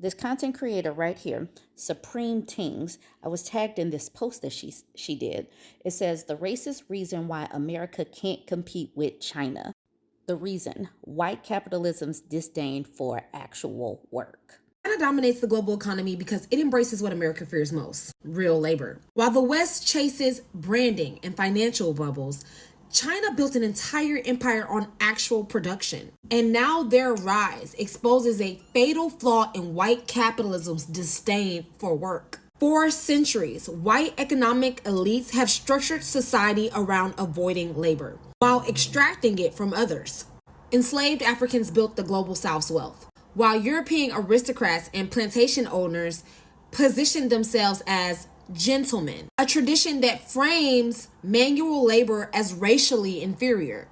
This content creator right here, Supreme Tings, I was tagged in this post that she did. It says, the racist reason why America can't compete with China. The reason, white capitalism's disdain for actual work. China dominates the global economy because it embraces what America fears most, real labor. While the West chases branding and financial bubbles, China built an entire empire on actual production. And now their rise exposes a fatal flaw in white capitalism's disdain for work. For centuries, white economic elites have structured society around avoiding labor, while extracting it from others. Enslaved Africans built the global South's wealth, while European aristocrats and plantation owners positioned themselves as gentlemen, a tradition that frames manual labor as racially inferior.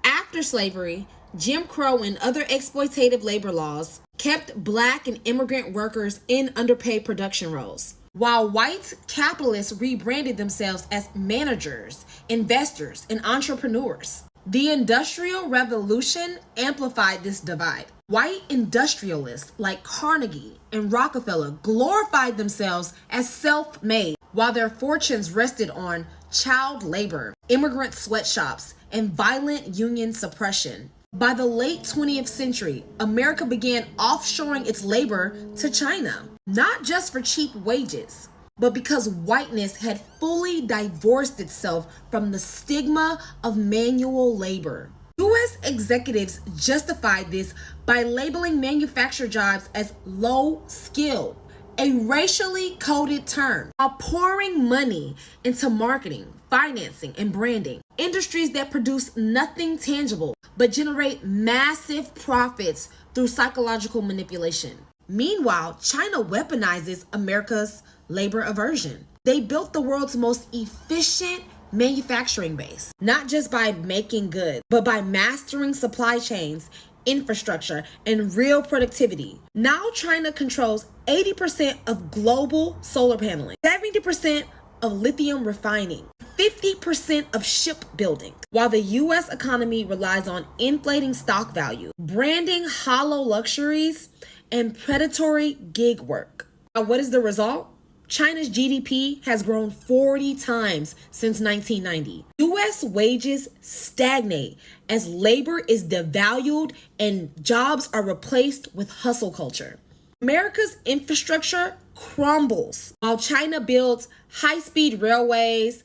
After slavery, Jim Crow and other exploitative labor laws kept Black and immigrant workers in underpaid production roles, while white capitalists rebranded themselves as managers, investors, and entrepreneurs. The Industrial Revolution amplified this divide. White industrialists like Carnegie and Rockefeller glorified themselves as self-made, while their fortunes rested on child labor, immigrant sweatshops, and violent union suppression. By the late 20th century, America began offshoring its labor to China, not just for cheap wages, but because whiteness had fully divorced itself from the stigma of manual labor. U.S. executives justified this by labeling manufactured jobs as low skill, a racially coded term, while pouring money into marketing, financing, and branding, industries that produce nothing tangible but generate massive profits through psychological manipulation. Meanwhile, China weaponizes America's labor aversion. They built the world's most efficient manufacturing base, not just by making goods, but by mastering supply chains, infrastructure, and real productivity. Now China controls 80% of global solar paneling, 70% of lithium refining, 50% of shipbuilding, while the U.S. economy relies on inflating stock value, branding hollow luxuries, and predatory gig work. Now, what is the result? China's GDP has grown 40 times since 1990. U.S. wages stagnate as labor is devalued and jobs are replaced with hustle culture. America's infrastructure crumbles while China builds high-speed railways,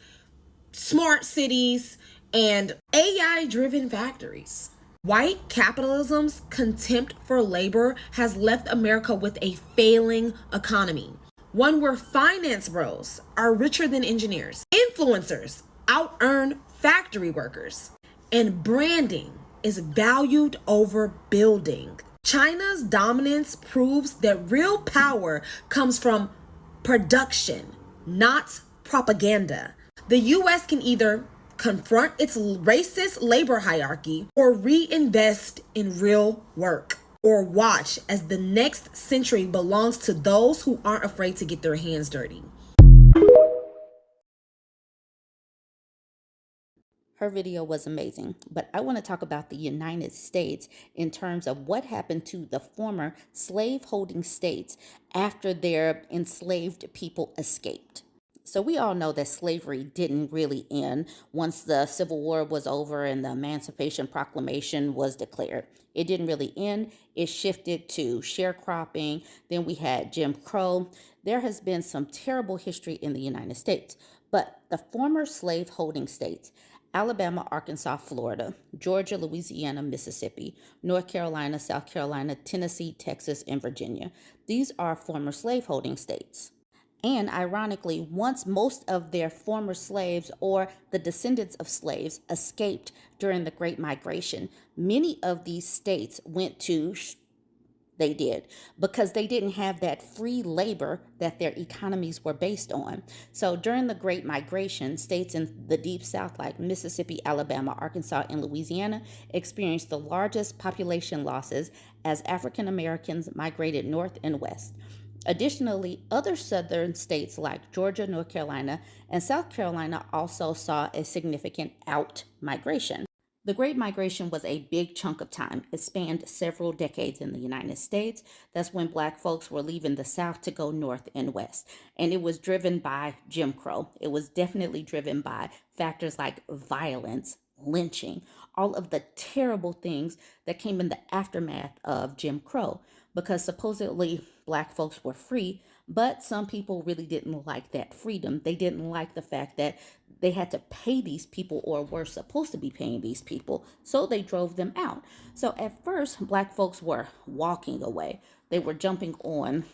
smart cities, and AI-driven factories. White capitalism's contempt for labor has left America with a failing economy, one where finance bros are richer than engineers, influencers out-earn factory workers, and branding is valued over building. China's dominance proves that real power comes from production, not propaganda. The U.S. can either confront its racist labor hierarchy or reinvest in real work, or watch as the next century belongs to those who aren't afraid to get their hands dirty. Her video was amazing, but I want to talk about the United States in terms of what happened to the former slave-holding states after their enslaved people escaped. So we all know that slavery didn't really end once the Civil War was over and the Emancipation Proclamation was declared. It didn't really end. It shifted to sharecropping. Then we had Jim Crow. There has been some terrible history in the United States, but the former slave-holding states, Alabama, Arkansas, Florida, Georgia, Louisiana, Mississippi, North Carolina, South Carolina, Tennessee, Texas, and Virginia. These are former slaveholding states. And ironically, once most of their former slaves or the descendants of slaves escaped during the Great Migration, many of these states they did, because they didn't have that free labor that their economies were based on. So during the Great Migration, states in the Deep South like Mississippi, Alabama, Arkansas, and Louisiana experienced the largest population losses as African Americans migrated north and west. Additionally, other southern states like Georgia, North Carolina, and South Carolina also saw a significant out-migration. The Great Migration was a big chunk of time. It spanned several decades in the United States. That's when Black folks were leaving the South to go north and west. And it was driven by Jim Crow. It was definitely driven by factors like violence, lynching, all of the terrible things that came in the aftermath of Jim Crow. Because supposedly Black folks were free, but some people really didn't like that freedom. They didn't like the fact that they had to pay these people or were supposed to be paying these people. So they drove them out. So at first, Black folks were walking away. They were jumping on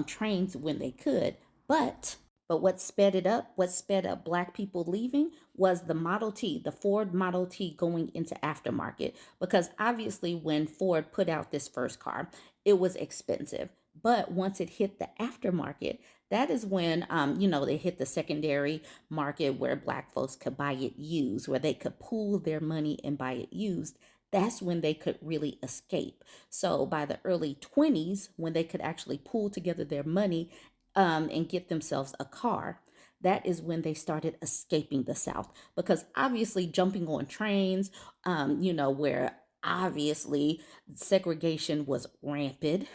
trains when they could. But what sped it up, what sped up Black people leaving was the Model T, the Ford Model T going into aftermarket. Because obviously, when Ford put out this first car, it was expensive. But once it hit the aftermarket, that is when, they hit the secondary market where Black folks could buy it used, where they could pool their money and buy it used. That's when they could really escape. So by the early 20s, when they could actually pool together their money and get themselves a car, that is when they started escaping the South. Because obviously, jumping on trains, where obviously segregation was rampant,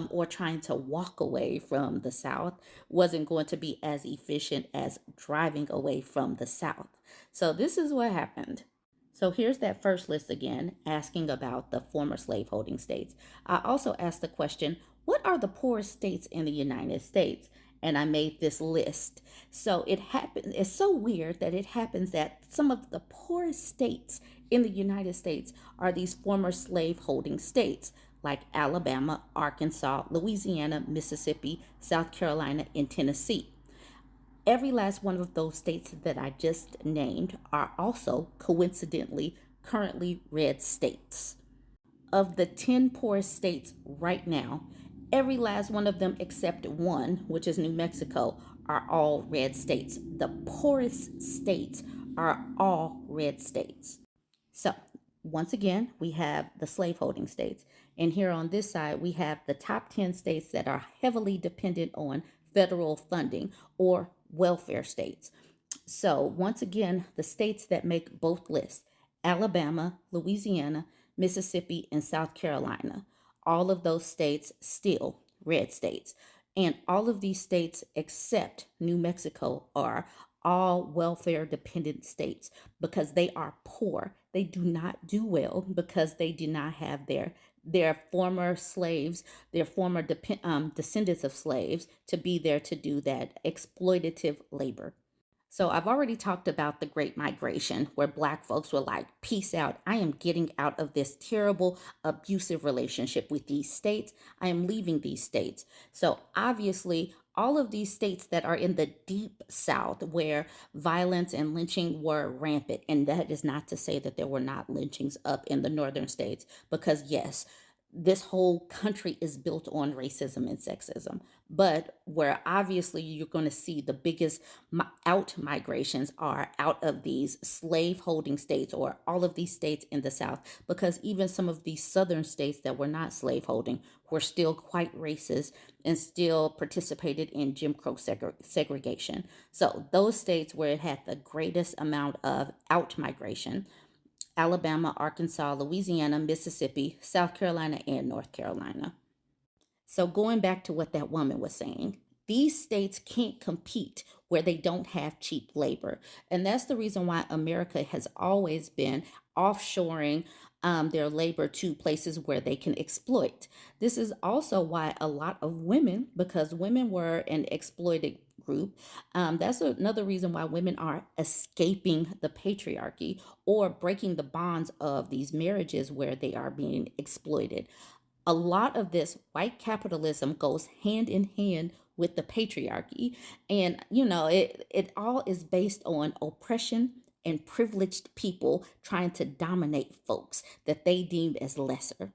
or trying to walk away from the South wasn't going to be as efficient as driving away from the South. So, this is what happened. So here's that first list again, asking about the former slaveholding states. I also asked the question, what are the poorest states in the United States? And I made this list. So it happened, it's so weird that it happens that some of the poorest states in the United States are these former slaveholding states like Alabama, Arkansas, Louisiana, Mississippi, South Carolina, and Tennessee. Every last one of those states that I just named are also coincidentally currently red states. Of the 10 poorest states right now, every last one of them except one, which is New Mexico, are all red states. The poorest states are all red states. So, once again, we have the slaveholding states. And here on this side, we have the top 10 states that are heavily dependent on federal funding or welfare states. So, once again, the states that make both lists: Alabama, Louisiana, Mississippi, and South Carolina. All of those states still red states. And all of these states, except New Mexico, are all welfare dependent states because they are poor. They do not do well because they do not have their former slaves, their former descendants of slaves to be there to do that exploitative labor. So I've already talked about the Great Migration, where Black folks were like, peace out. I am getting out of this terrible, abusive relationship with these states. I am leaving these states. So obviously, all of these states that are in the deep South, where violence and lynching were rampant, and that is not to say that there were not lynchings up in the northern states, because yes, this whole country is built on racism and sexism. But where obviously you're going to see the biggest out migrations are out of these slave holding states or all of these states in the South, because even some of these southern states that were not slave holding were still quite racist and still participated in Jim Crow segregation. So those states where it had the greatest amount of out migration: Alabama, Arkansas, Louisiana, Mississippi, South Carolina, and North Carolina. So, going back to what that woman was saying, these states can't compete where they don't have cheap labor. And that's the reason why America has always been offshoring their labor to places where they can exploit. This is also why a lot of women, because women were an exploited group, that's another reason why women are escaping the patriarchy or breaking the bonds of these marriages where they are being exploited. A lot of this white capitalism goes hand in hand with the patriarchy. And, it all is based on oppression and privileged people trying to dominate folks that they deemed as lesser.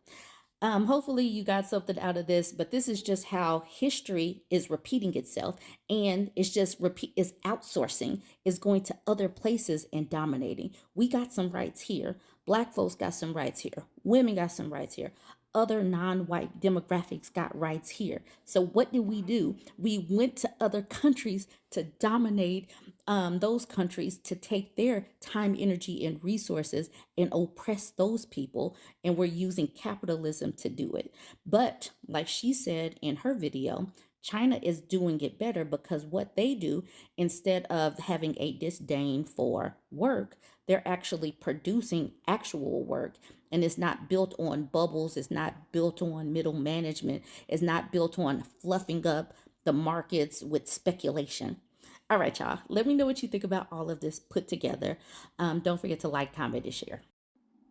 Hopefully you got something out of this, but this is just how history is repeating itself, and it's just repeat is outsourcing, is going to other places and dominating. We got some rights here. Black folks got some rights here. Women got some rights here. Other non-white demographics got rights here. So what did we do? We went to other countries to dominate those countries to take their time, energy, and resources and oppress those people. And we're using capitalism to do it. But like she said in her video, China is doing it better because what they do, instead of having a disdain for work, they're actually producing actual work. And it's not built on bubbles, it's not built on middle management, it's not built on fluffing up the markets with speculation. All right, y'all. Let me know what you think about all of this put together. Don't forget to like, comment, and share.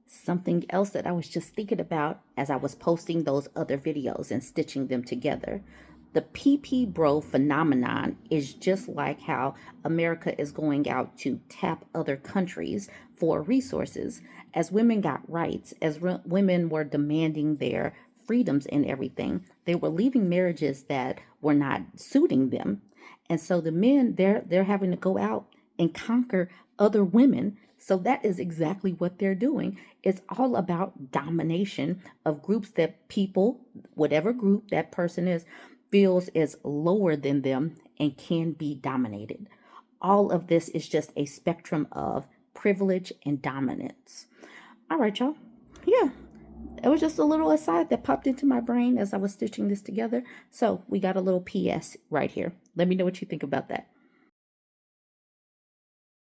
Something else that I was just thinking about as I was posting those other videos and stitching them together. The PP bro phenomenon is just like how America is going out to tap other countries for resources. As women got rights, as women were demanding their freedoms and everything, they were leaving marriages that were not suiting them. And so the men, they're having to go out and conquer other women. So that is exactly what they're doing. It's all about domination of groups that people, whatever group that person is, feels is lower than them and can be dominated. All of this is just a spectrum of privilege and dominance. All right, y'all. Yeah, it was just a little aside that popped into my brain as I was stitching this together. So we got a little PS right here. Let me know what you think about that.